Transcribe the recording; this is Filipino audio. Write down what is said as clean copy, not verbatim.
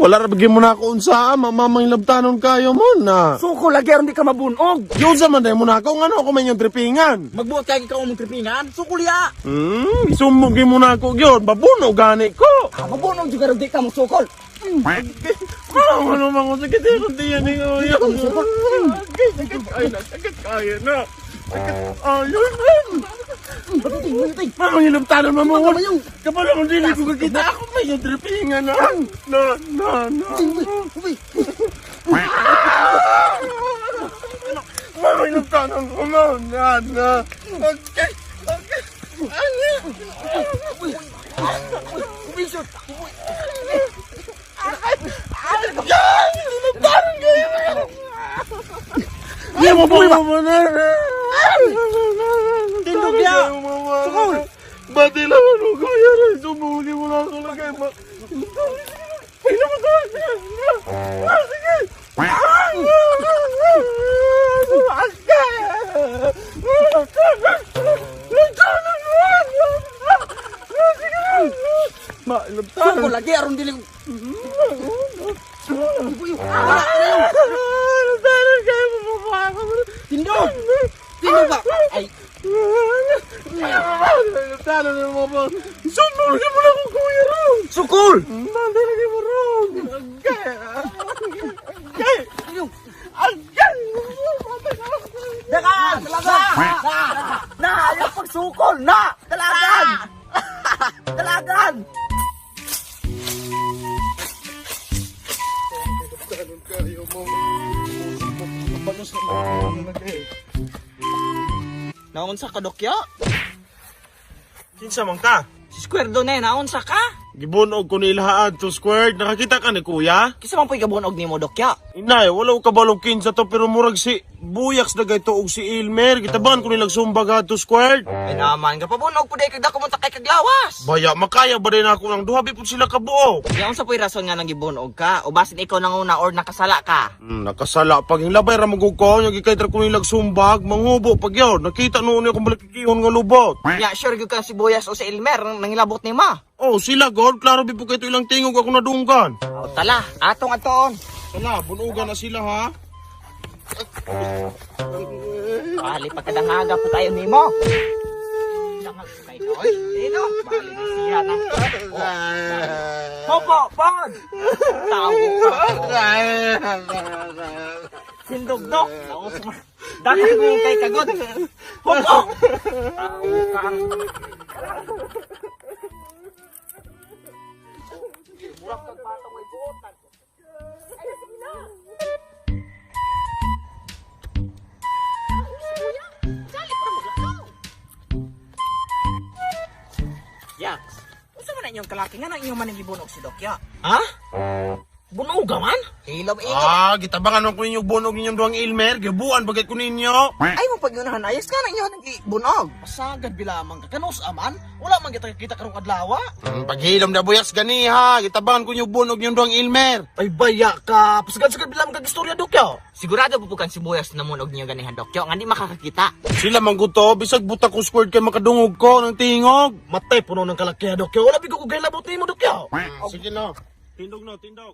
Wala ra bigyan mo na ako unsa, mamamang labtanon kayo mo na. Suko lagi aron di ka mabunog. Yun sa man mo na ako, ngano ako man yung tripingan. Magbuot kay ikaw mong tripingan. Suko liya. Isumugin mo na ako yun, babuno gani ko. Mabunog jud aron di ka mo sukol. Ano man ko sakit yung diyan ni Kuya. Ay na, sakit kaya na. Ayun man. Mamang yung labtanon mo mo. Kapag ako dili ko kakita, ako may yung tripingan na. Mamang yung labtanon mo mo. Okay. Hindi mo po mo na. Tindog niya. Sukol. Ba't ilawan mo ko yan? Sumuli mo na ako lagay. Ay naman ko. Sige. Suko lagi aron dili. Tindog. Tindog ba? Ay. Sumuli mo na ako kuya ron. Sukol. Lagi mo ron. Dagan! Na! Ayaw pagsukol! Na! Dalagan! Dalagan! Naunsa ka, Dokya? Kinsa man ka? Si Square doon naunsa ka? Gibunog ko ni Ilahaad to squared. Nakakita ka ni kuya? Kisa man po'y kabunog ni mo, Dokya? Inay, wala ko kabalog kinsa to pero murag si Buyaks na gayto og si Ilmer. Kitaban ko nilang sumbag to squared. Ay naman, kapabunog po dahil kagda kumunta kay kaglawas. Baya, makaya ba din ako ng duha bipod sila kabuo? Yaon sa po'y rason nga nang gibunog ka, o basin ikaw nanguna or nakasala ka. Nakasala. Pag hinlabay ra magug ko, yung gikaytra ko nilang sumbag, manghubo pag yun. Nakita noon akong balikikihon nga lubot. Ya, sure gyud ka si Boyas o si Elmer nangilabot ni ma. Oh, sila god, klaro bipod kayo ilang tingog ako nadunggan. O tala, atong atoon. Wala, bunugan na sila ha. Bali pagkadangaga po tayo nimo. Dangal po kayo, oy. Dito, bali na siya na. Popo, pon! Tawo ka. Sindugdok. Naos mo. Dagan mo kay kagod. Popo! Tawo ka. Murag kag patong ay buotan. Ay, sige na. Yaks, gusto mo na inyong kalaki nga na inyong managibunog si Dokya? Ha? Bunog ka man? Hilom. Gitabangan mo ko ninyo bunog ninyong duwang Ilmer. Gibuan bagay ko ninyo. Ay mo pagyunahan, ayos ka na inyo nagibunog. Pasagad bilamang ka, kanus aman? Wala man kita karong adlawa. Paghilom na Buyaks gani ha. Gitabangan ko ninyo bunog ninyong duwang Ilmer. Ay baya ka, pasagad bilamang kag istorya Dokya. Sigurado pupukan si Boyas na munog niyo ganihan Dokya, nga di makakakita. Sila mangguto, bisag buta ko squared kay makadungog ko ng tingog. Matay puno ng kalaki Dokya, wala bigo ko gay labot nimo Dokya. Sige na. Tindog na, tindog.